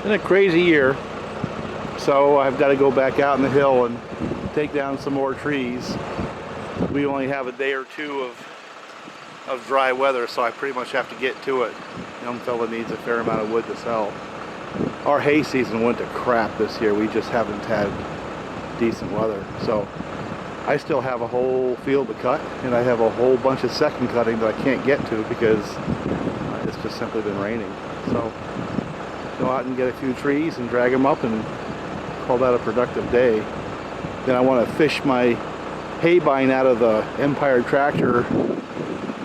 Been a crazy year, so I've got to go back out in the hill and take down some more trees. We only have a day or two of dry weather, so I pretty much have to get to it. Young fella needs a fair amount of wood to sell. Our hay season went to crap this year. We just haven't had decent weather, so I still have a whole field to cut, and I have a whole bunch of second cutting that I can't get to because it's just simply been raining. So go out and get a few trees and drag them up and call that a productive day. Then I want to fish my hay bine out of the Empire tractor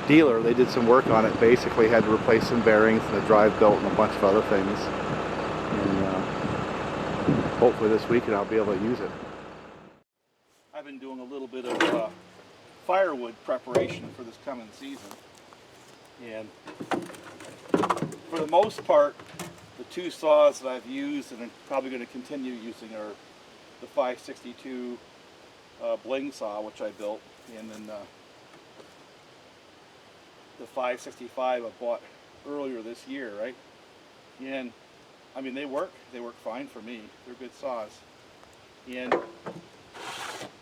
dealer. They did some work on it. Basically had to replace some bearings and the drive belt and a bunch of other things. And hopefully this weekend I'll be able to use it. I've been doing a little bit of firewood preparation for this coming season. And for the most part, the two saws that I've used and I'm probably going to continue using are the 562 bling saw, which I built, and then the 565 I bought earlier this year, right? And I mean, they work fine for me. They're good saws. And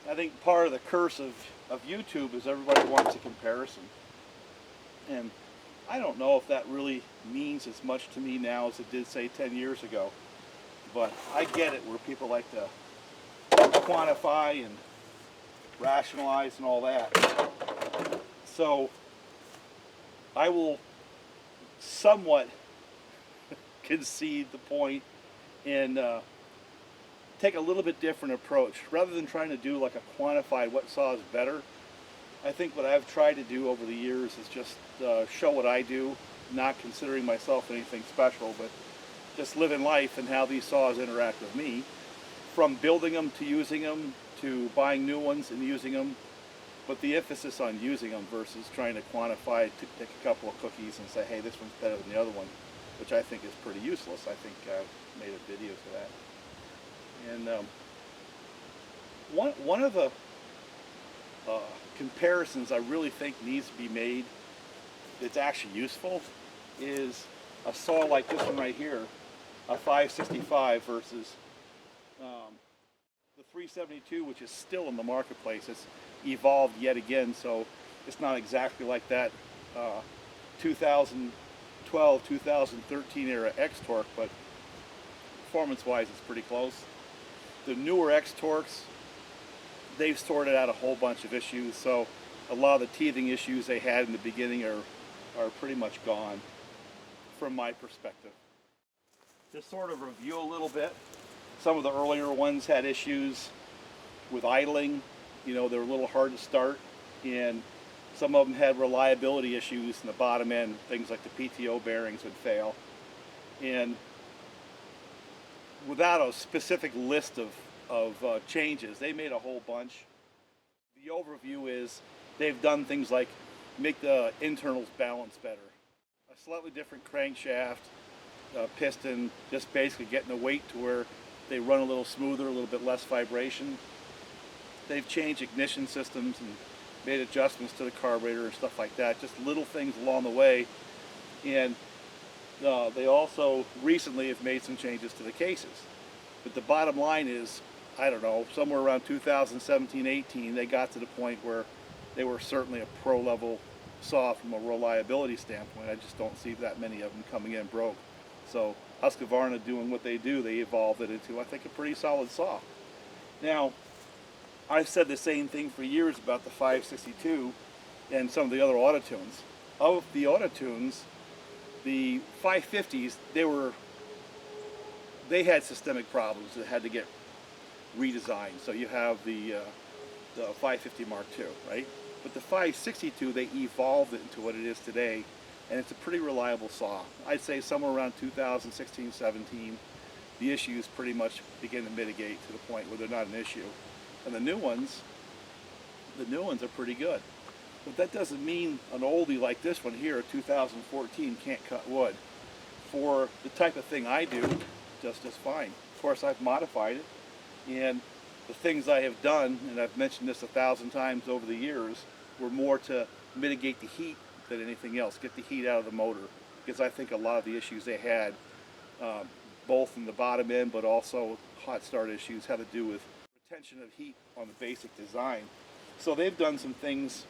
I think part of the curse of YouTube is everybody wants a comparison. And I don't know if that really means as much to me now as it did, say, 10 years ago. But I get it, where people like to quantify and rationalize and all that. So I will somewhat concede the point and take a little bit different approach. Rather than trying to do like a quantified what saw is better, I think what I've tried to do over the years is just show what I do, not considering myself anything special, but just living life and how these saws interact with me. From building them to using them to buying new ones and using them, but the emphasis on using them versus trying to quantify, to take a couple of cookies and say, hey, this one's better than the other one, which I think is pretty useless. I think I've made a video for that. And one of the comparisons I really think needs to be made that's actually useful is a saw like this one right here, a 565 versus the 372, which is still in the marketplace. It's evolved yet again, so it's not exactly like that 2012, 2013 era X-Torque, but performance-wise it's pretty close. The newer X-Torques, they've sorted out a whole bunch of issues, so a lot of the teething issues they had in the beginning are pretty much gone from my perspective. Just sort of review a little bit. Some of the earlier ones had issues with idling. You know, they were a little hard to start, and some of them had reliability issues in the bottom end. Things like the PTO bearings would fail. And without a specific list of changes, they made a whole bunch. The overview is they've done things like make the internals balance better. A slightly different crankshaft, piston, just basically getting the weight to where they run a little smoother, a little bit less vibration. They've changed ignition systems and made adjustments to the carburetor and stuff like that, just little things along the way. And they also recently have made some changes to the cases. But the bottom line is, I don't know, somewhere around 2017-18, they got to the point where they were certainly a pro-level saw from a reliability standpoint. I just don't see that many of them coming in broke. So Husqvarna doing what they do, they evolved it into, I think, a pretty solid saw. Now, I've said the same thing for years about the 562 and some of the other AutoTunes. Of the AutoTunes, the 550s, they had systemic problems that had to get redesigned. So you have the 550 Mark II, right? But the 562, they evolved it into what it is today, and it's a pretty reliable saw. I'd say somewhere around 2016-17, the issues pretty much begin to mitigate to the point where they're not an issue. And the new ones are pretty good. But that doesn't mean an oldie like this one here, 2014, can't cut wood. For the type of thing I do, just fine. Of course, I've modified it, and the things I have done, and I've mentioned this 1,000 times over the years, were more to mitigate the heat than anything else, get the heat out of the motor, because I think a lot of the issues they had both in the bottom end, but also hot start issues had to do with retention of heat on the basic design. So they've done some things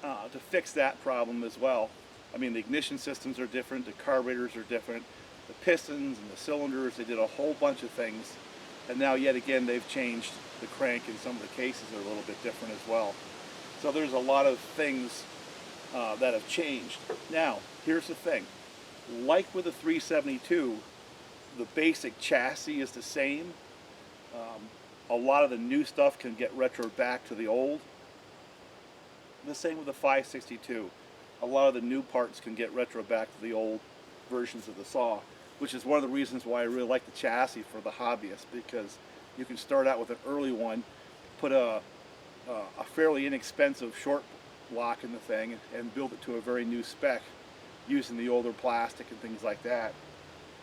to fix that problem as well. I mean, the ignition systems are different, the carburetors are different, the pistons and the cylinders, they did a whole bunch of things. And now yet again, they've changed the crank, and some of the cases are a little bit different as well. So there's a lot of things that have changed. Now, here's the thing. Like with the 372, the basic chassis is the same. A lot of the new stuff can get retro back to the old. The same with the 562. A lot of the new parts can get retro back to the old versions of the saw, which is one of the reasons why I really like the chassis for the hobbyist, because you can start out with an early one, put a fairly inexpensive short block in the thing, and build it to a very new spec using the older plastic and things like that.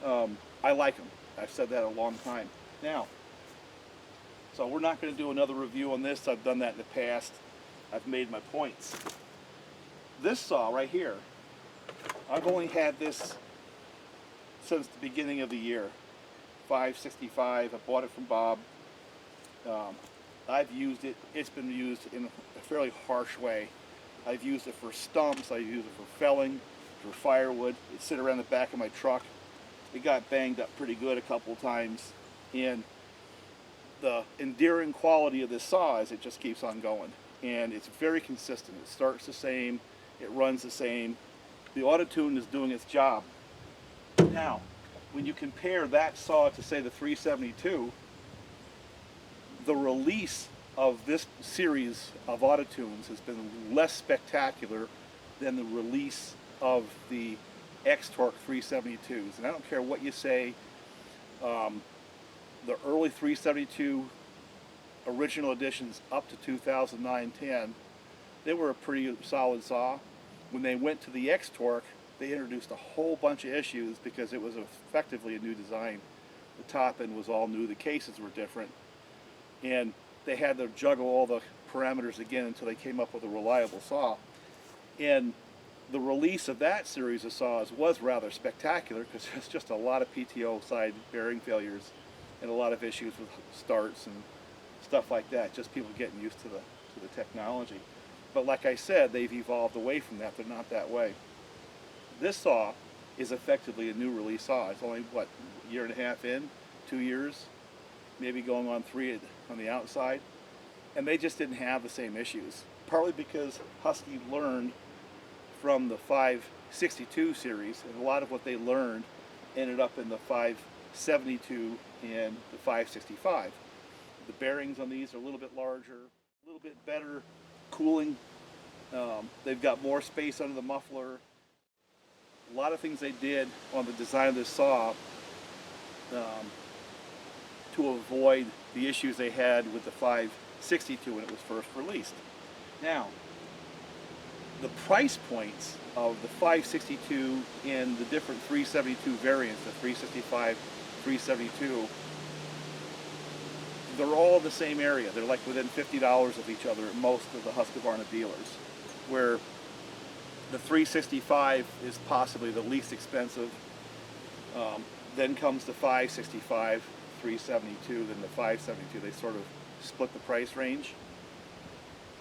I like them. I've said that a long time. Now, so we're not going to do another review on this. I've done that in the past. I've made my points. This saw right here, I've only had this since the beginning of the year. 565, I bought it from Bob. I've used it. It's been used in a fairly harsh way. I've used it for stumps, I've used it for felling, for firewood. It sit around the back of my truck. It got banged up pretty good a couple times, and the endearing quality of this saw is it just keeps on going, and it's very consistent. It starts the same, it runs the same. The AutoTune is doing its job. Now, when you compare that saw to, say, the 372, the release of this series of AutoTunes has been less spectacular than the release of the X-Torque 372s. And I don't care what you say, the early 372 original editions up to 2009-10, they were a pretty solid saw. When they went to the X-Torque, they introduced a whole bunch of issues because it was effectively a new design. The top end was all new, the cases were different, and they had to juggle all the parameters again until they came up with a reliable saw. And the release of that series of saws was rather spectacular because there's just a lot of PTO side bearing failures and a lot of issues with starts and stuff like that, just people getting used to the technology. But like I said, they've evolved away from that. They're not that way. This saw is effectively a new release saw. It's only, what, a year and a half in, 2 years, maybe going on 3 on the outside. And they just didn't have the same issues. Partly because Husky learned from the 562 series, and a lot of what they learned ended up in the 572 and the 565. The bearings on these are a little bit larger, a little bit better cooling. They've got more space under the muffler. A lot of things they did on the design of this saw to avoid the issues they had with the 562 when it was first released. Now, the price points of the 562 and the different 372 variants, the 365, 372, they're all in the same area. They're like within $50 of each other at most of the Husqvarna dealers, where the 365 is possibly the least expensive. Then comes the 565, 372, then the 572. They sort of split the price range.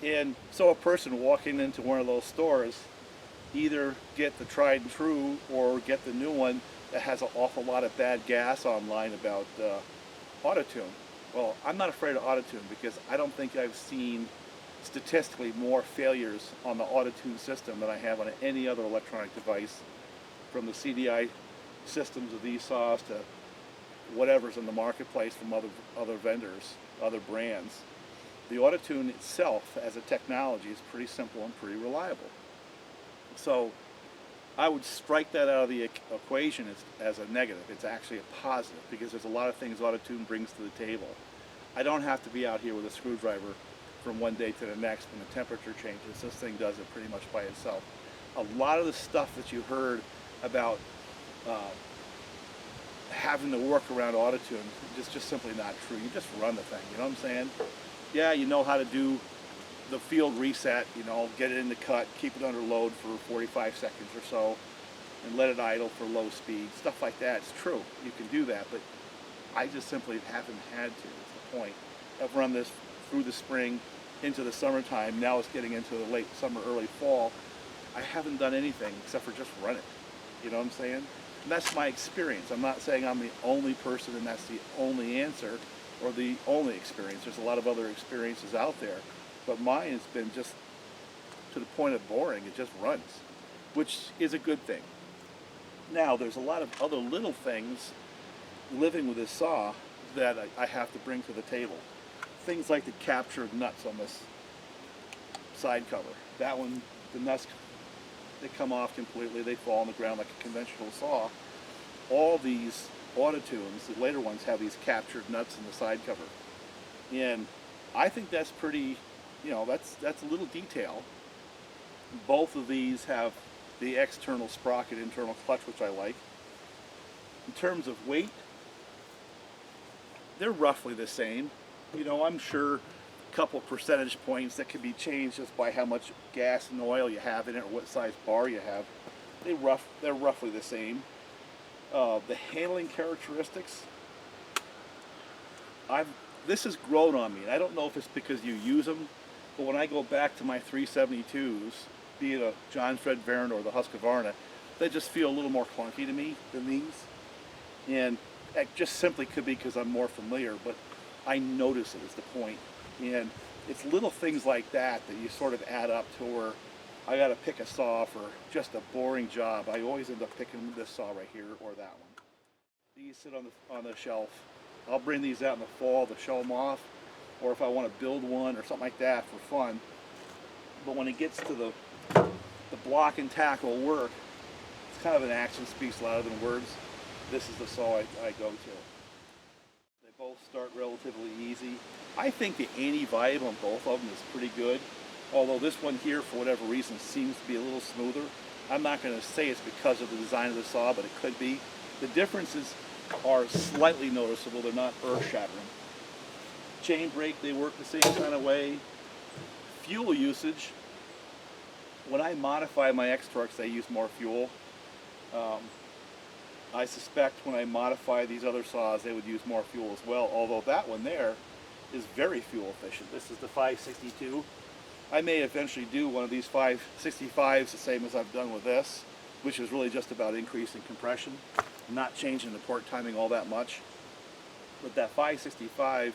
And so a person walking into one of those stores either get the tried and true or get the new one that has an awful lot of bad gas online about AutoTune. Well, I'm not afraid of AutoTune because I don't think I've seen statistically more failures on the AutoTune system than I have on any other electronic device, from the CDI systems of these saws to whatever's in the marketplace from other vendors, other brands. The AutoTune itself as a technology is pretty simple and pretty reliable. So I would strike that out of the equation as a negative. It's actually a positive because there's a lot of things AutoTune brings to the table. I don't have to be out here with a screwdriver from one day to the next when the temperature changes. This thing does it pretty much by itself. A lot of the stuff that you heard about having to work around AutoTune is just simply not true. You just run the thing, you know what I'm saying? Yeah, you know how to do the field reset, you know, get it in the cut, keep it under load for 45 seconds or so, and let it idle for low speed, stuff like that. It's true, you can do that, but I just simply haven't had to. Is the point. I've run this through the spring into the summertime. Now it's getting into the late summer, early fall. I haven't done anything except for just run it. You know what I'm saying? And that's my experience. I'm not saying I'm the only person and that's the only answer or the only experience. There's a lot of other experiences out there, but mine has been just to the point of boring. It just runs, which is a good thing. Now, there's a lot of other little things living with this saw that I have to bring to the table. Things like the captured nuts on this side cover. That one, the nuts, they come off completely. They fall on the ground like a conventional saw. All these AutoTunes, the later ones, have these captured nuts in the side cover. And I think that's pretty, that's a little detail. Both of these have the external sprocket, internal clutch, which I like. In terms of weight, they're roughly the same. I'm sure a couple percentage points that can be changed just by how much gas and oil you have in it or what size bar you have. They're roughly the same. The handling characteristics, this has grown on me. And I don't know if it's because you use them, but when I go back to my 372's, be it a John Fred Variant or the Husqvarna, they just feel a little more clunky to me than these. And that just simply could be because I'm more familiar, but I notice it is the point. And it's little things like that that you sort of add up to where I got to pick a saw for just a boring job. I always end up picking this saw right here or that one. These sit on the shelf. I'll bring these out in the fall to show them off, or if I want to build one or something like that for fun. But when it gets to the block and tackle work, it's kind of an action speaks louder than words. This is the saw I go to. They both start relatively easy. I think the anti-vibe on both of them is pretty good. Although this one here, for whatever reason, seems to be a little smoother. I'm not going to say it's because of the design of the saw, but it could be. The differences are slightly noticeable. They're not earth-shattering. Chain brake, they work the same kind of way. Fuel usage, when I modify my X-Torques, I use more fuel. I suspect when I modify these other saws, they would use more fuel as well, although that one there is very fuel efficient. This is the 562. I may eventually do one of these 565s the same as I've done with this, which is really just about increasing compression, not changing the torque timing all that much. But that 565,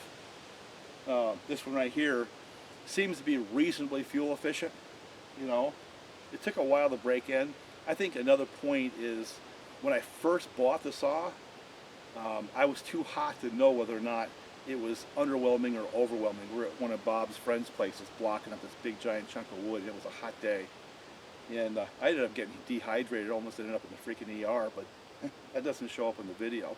this one right here, seems to be reasonably fuel efficient. It took a while to break in. I think another point is when I first bought the saw, I was too hot to know whether or not it was underwhelming or overwhelming. We're at one of Bob's friend's places blocking up this big giant chunk of wood. It was a hot day. And I ended up getting dehydrated, almost ended up in the freaking ER, but that doesn't show up in the video.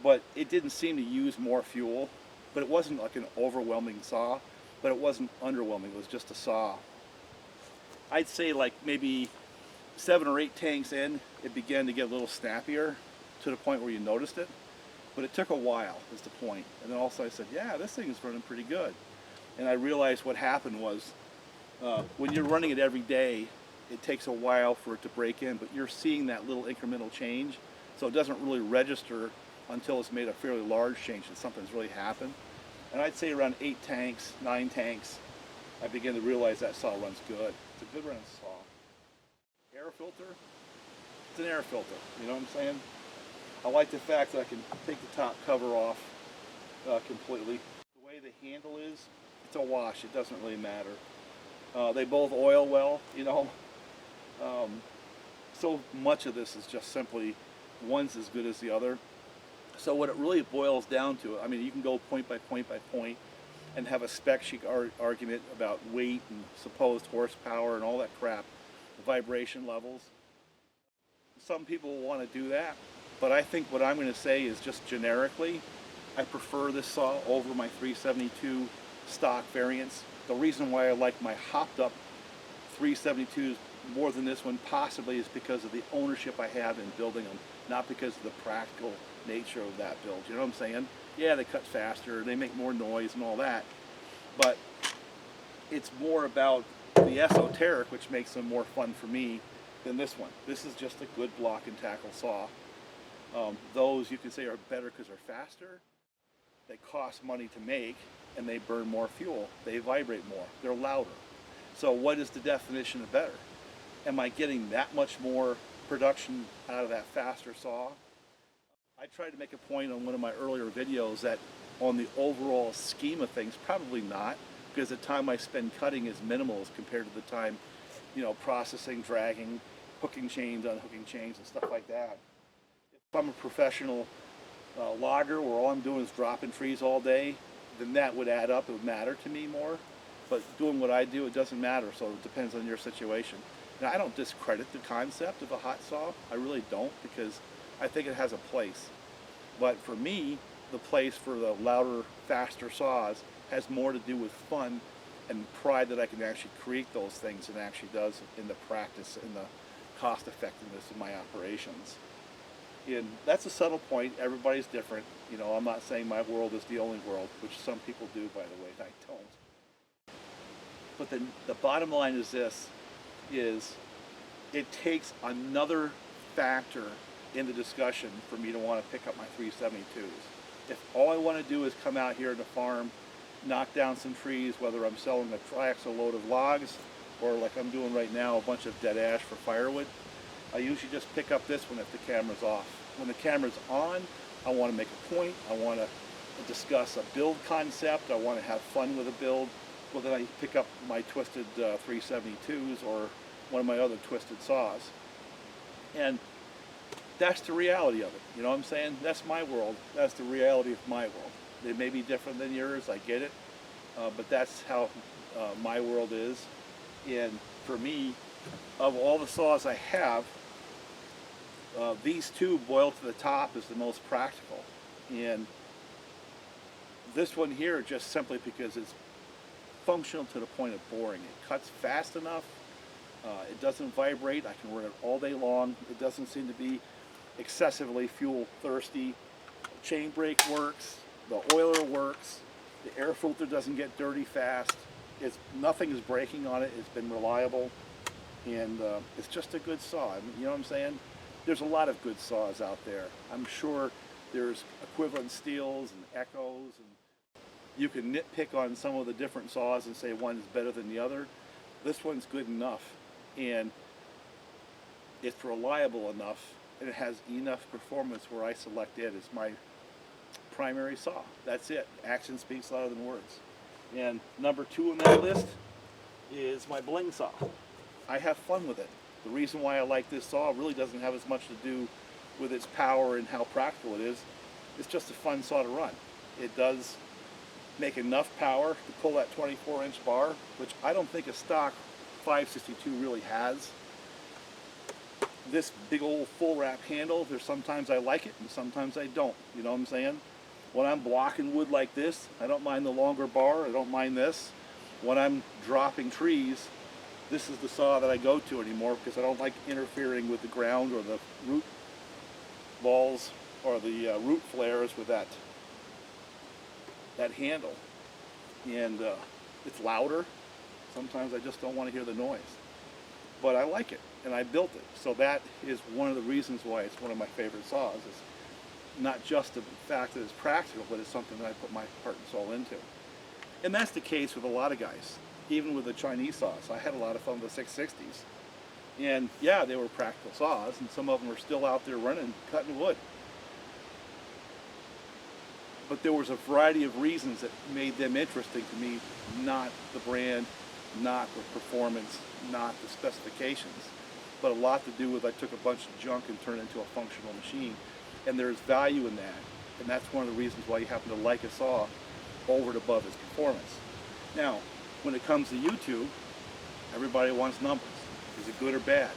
But it didn't seem to use more fuel, but it wasn't like an overwhelming saw, but it wasn't underwhelming. It was just a saw. I'd say like maybe 7 or 8 tanks in, it began to get a little snappier to the point where you noticed it. But it took a while, is the point. And then also I said, yeah, this thing is running pretty good. And I realized what happened was, when you're running it every day, it takes a while for it to break in, but you're seeing that little incremental change. So it doesn't really register until it's made a fairly large change that something's really happened. And I'd say around 8 tanks, 9 tanks, I began to realize that saw runs good. It's a good running saw. Air filter, it's an air filter, you know what I'm saying? I like the fact that I can take the top cover off completely. The way the handle is, it's a wash. It doesn't really matter. They both oil well, so much of this is just simply one's as good as the other. So what it really boils down to, I mean, you can go point by point by point and have a spec sheet argument about weight and supposed horsepower and all that crap, the vibration levels. Some people will want to do that. But I think what I'm going to say is just generically, I prefer this saw over my 372 stock variants. The reason why I like my hopped up 372s more than this one possibly is because of the ownership I have in building them, not because of the practical nature of that build. You know what I'm saying? Yeah, they cut faster, they make more noise and all that, but it's more about the esoteric, which makes them more fun for me than this one. This is just a good block and tackle saw. Those you can say are better because they're faster. They cost money to make and they burn more fuel. They vibrate more. They're louder. So what is the definition of better? Am I getting that much more production out of that faster saw? I tried to make a point on one of my earlier videos that on the overall scheme of things, probably not, because the time I spend cutting is minimal as compared to the time, you know, processing, dragging, hooking chains, unhooking chains, and stuff like that. If I'm a professional logger where all I'm doing is dropping trees all day, then that would add up. It would matter to me more. But doing what I do, it doesn't matter, so it depends on your situation. Now, I don't discredit the concept of a hot saw. I really don't, because I think it has a place. But for me, the place for the louder, faster saws has more to do with fun and pride that I can actually create those things than it actually does in the practice and the cost effectiveness of my operations. And that's a subtle point. Everybody's different. You know, I'm not saying my world is the only world, which some people do, by the way, and I don't. But the bottom line is this, is it takes another factor in the discussion for me to want to pick up my 372's. If all I want to do is come out here to the farm, knock down some trees, whether I'm selling a triaxle load of logs or like I'm doing right now, a bunch of dead ash for firewood, I usually just pick up this one if the camera's off. When the camera's on, I want to make a point, I want to discuss a build concept, I want to have fun with a build. Well, then I pick up my twisted 372's or one of my other twisted saws. And that's the reality of it. You know what I'm saying? That's my world. That's the reality of my world. They may be different than yours, I get it. But that's how my world is. And for me, of all the saws I have, these two boiled to the top is the most practical. And this one here, just simply because it's functional to the point of boring. It cuts fast enough, it doesn't vibrate, I can run it all day long, it doesn't seem to be excessively fuel thirsty. Chain brake works, the oiler works, the air filter doesn't get dirty fast, nothing is breaking on it, it's been reliable, and it's just a good saw. You know what I'm saying? There's a lot of good saws out there. I'm sure there's equivalent steels and echoes, and you can nitpick on some of the different saws and say one is better than the other. This one's good enough, and it's reliable enough, and it has enough performance where I select it as my primary saw. That's it. Action speaks louder than words. And number 2 on that list is my bling saw. I have fun with it. The reason why I like this saw really doesn't have as much to do with its power and how practical it is. It's just a fun saw to run. It does make enough power to pull that 24-inch bar, which I don't think a stock 562 really has. This big old full wrap handle, there's sometimes I like it and sometimes I don't. You know what I'm saying? When I'm blocking wood like this, I don't mind the longer bar, I don't mind this. When I'm dropping trees, this is the saw that I go to anymore because I don't like interfering with the ground or the root balls or the root flares with that handle. And it's louder. Sometimes I just don't want to hear the noise. But I like it, and I built it. So that is one of the reasons why it's one of my favorite saws. It's not just the fact that it's practical, but it's something that I put my heart and soul into. And that's the case with a lot of guys. Even with the Chinese saws. I had a lot of fun with the 660's. And yeah, they were practical saws, and some of them are still out there running, cutting wood. But there was a variety of reasons that made them interesting to me, not the brand, not the performance, not the specifications, but a lot to do with I took a bunch of junk and turned it into a functional machine. And there's value in that. And that's one of the reasons why you happen to like a saw over and above its performance. Now, when it comes to YouTube, everybody wants numbers. Is it good or bad?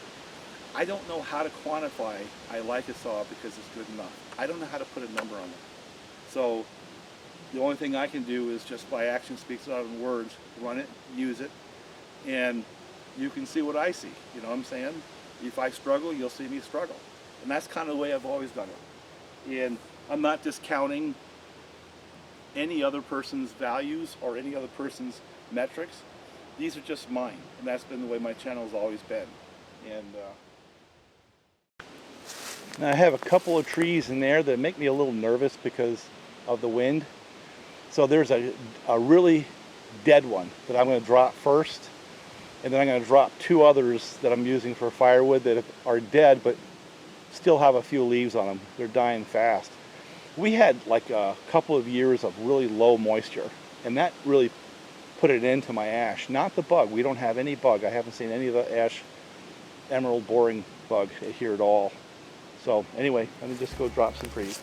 I don't know how to quantify I like a saw because it's good enough. I don't know how to put a number on it. So the only thing I can do is just by action speaks louder than words, run it, use it, and you can see what I see. You know what I'm saying? If I struggle, you'll see me struggle. And that's kind of the way I've always done it. And I'm not discounting any other person's values or any other person's metrics. These are just mine, and that's been the way my channel has always been. And And I have a couple of trees in there that make me a little nervous because of the wind. So there's a really dead one that I'm going to drop first, and then I'm going to drop two others that I'm using for firewood that are dead but still have a few leaves on them. They're dying fast. We had like a couple of years of really low moisture, and that really put it into my ash. Not the bug. We don't have any bug. I haven't seen any of the ash emerald boring bug here at all. So anyway, let me just go drop some trees.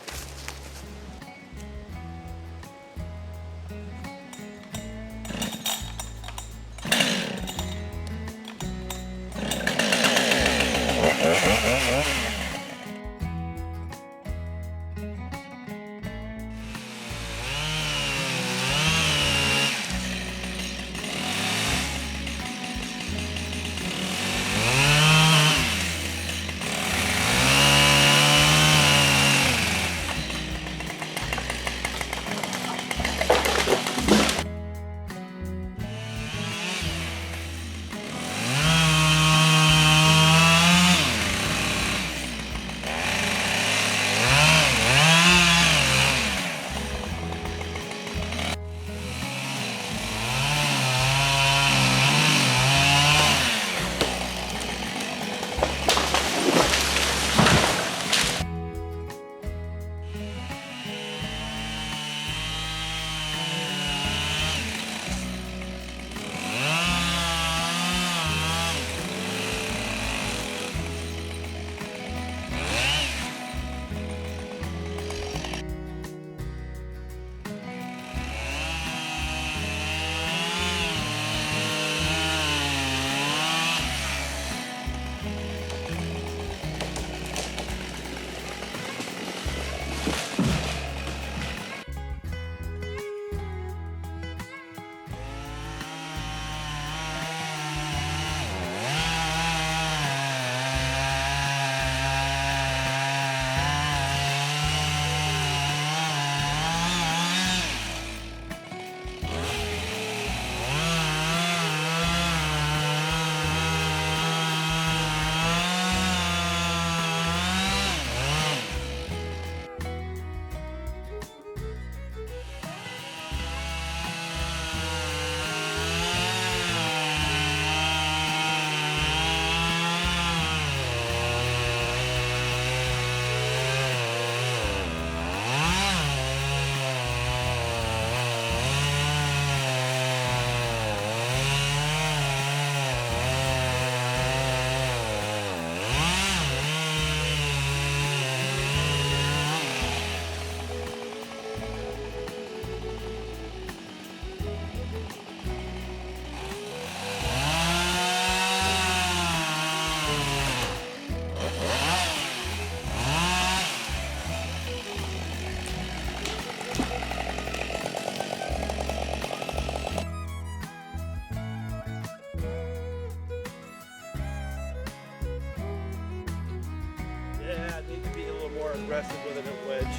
Aggressive with it at wedge.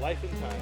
Life and time.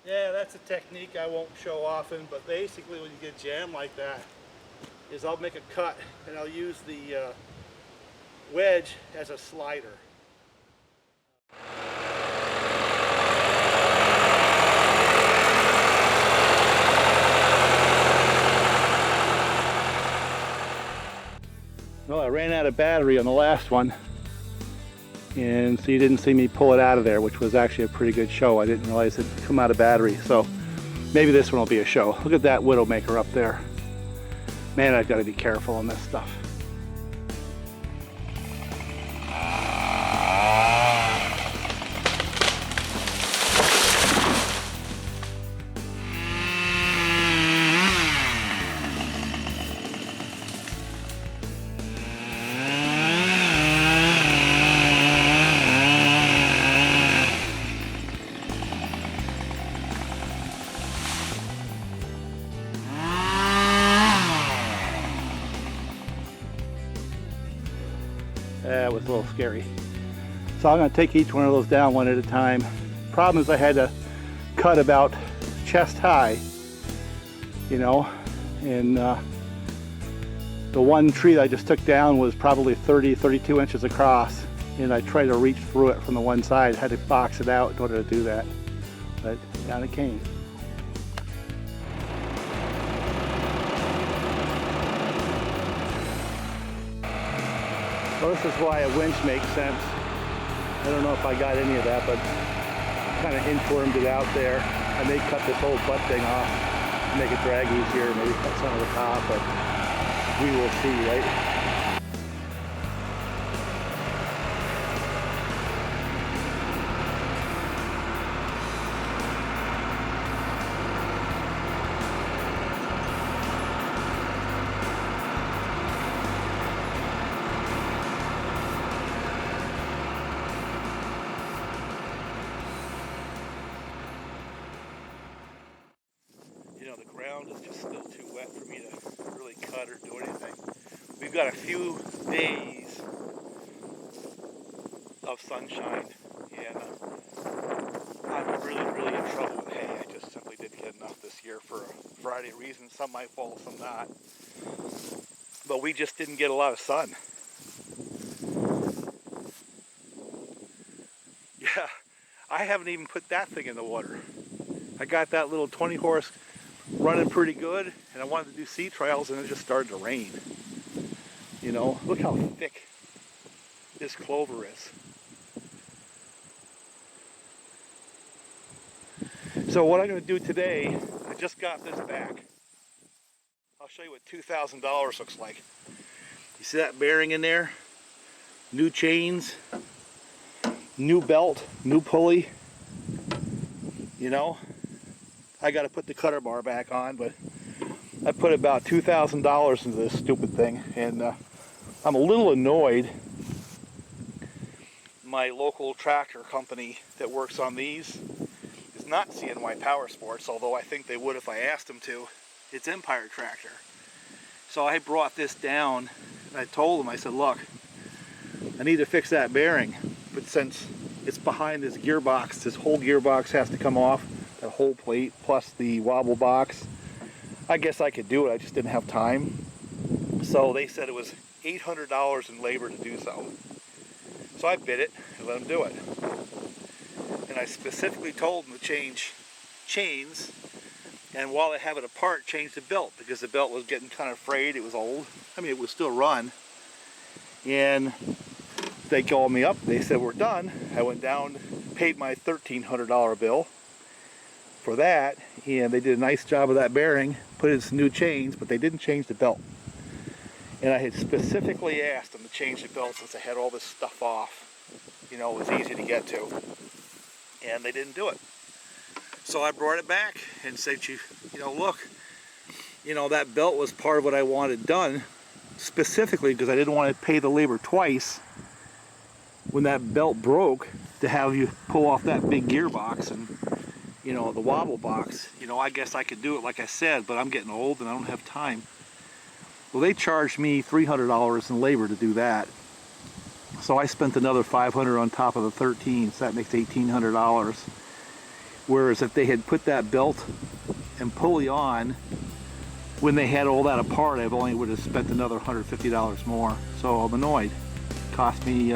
Yeah, that's a technique I won't show often, but basically when you get jammed like that, is I'll make a cut and I'll use the wedge as a slider. Well, I ran out of battery on the last one, and so you didn't see me pull it out of there, which was actually a pretty good show. I didn't realize it'd come out of battery, so maybe this one will be a show. Look at that Widowmaker up there. Man, I've got to be careful on this stuff. That was a little scary. So I'm going to take each one of those down one at a time. Problem is I had to cut about chest high, you know, and the one tree that I just took down was probably 32 inches across, and I tried to reach through it from the one side. Had to box it out in order to do that, but down it came. Well, this is why a winch makes sense. I don't know if I got any of that, but kind of informed it out there. I may cut this whole butt thing off, make it drag easier, maybe cut some of the top, but we will see, right? You know, the ground is just still too wet for me to really cut or do anything. We've got a few days of sunshine, and I'm really in trouble with hay. I just simply didn't get enough this year for a variety of reasons. Some my fault, some not. But we just didn't get a lot of sun. Yeah, I haven't even put that thing in the water. I got that little 20 horse running pretty good, and I wanted to do sea trials, and it just started to rain. You know, look how thick this clover is. So what I'm going to do today, I just got this back. I'll show you what $2,000 looks like. You see that bearing in there? New chains, new belt, new pulley. You know, I got to put the cutter bar back on, but I put about $2,000 into this stupid thing, and I'm a little annoyed. My local tractor company that works on these is not CNY Power Sports, although I think they would if I asked them to. It's Empire Tractor. So I brought this down, and I told them, I said, look, I need to fix that bearing, but since it's behind this gearbox, this whole gearbox has to come off. The whole plate plus the wobble box. I guess I could do it, I just didn't have time. So they said it was $800 in labor to do so. So I bid it and let them do it. And I specifically told them to change chains, and while they have it apart, change the belt, because the belt was getting kind of frayed, it was old. I mean, it would still run. And they called me up, they said we're done. I went down, paid my $1,300 bill for that, and they did a nice job of that bearing, put in some new chains, but they didn't change the belt. And I had specifically asked them to change the belt since I had all this stuff off. You know, it was easy to get to. And they didn't do it. So I brought it back and said, you know, look, you know, that belt was part of what I wanted done, specifically because I didn't want to pay the labor twice when that belt broke to have you pull off that big gearbox and, you know, the wobble box. You know, I guess I could do it like I said, but I'm getting old and I don't have time. Well, they charged me $300 in labor to do that. So I spent another $500 on top of the 13, so that makes $1,800. Whereas if they had put that belt and pulley on when they had all that apart, I only would have spent another $150 more. So I'm annoyed. It cost me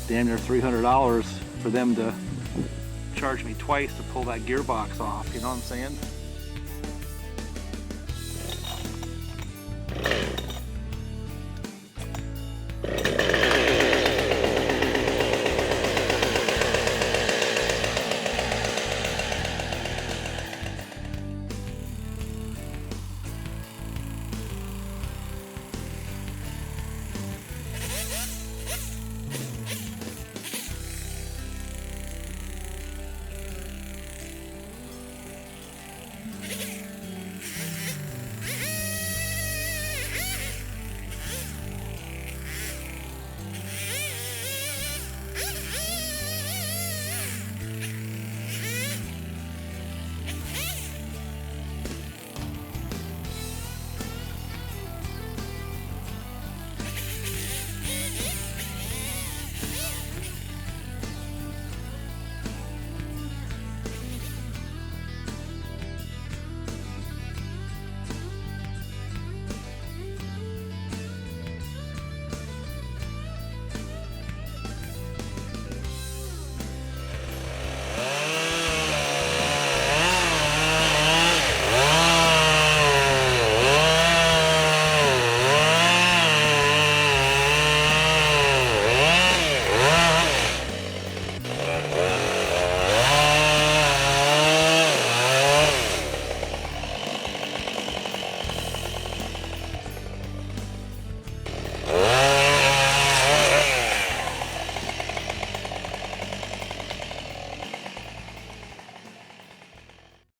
damn near $300 for them to charge me twice to pull that gearbox off, you know what I'm saying?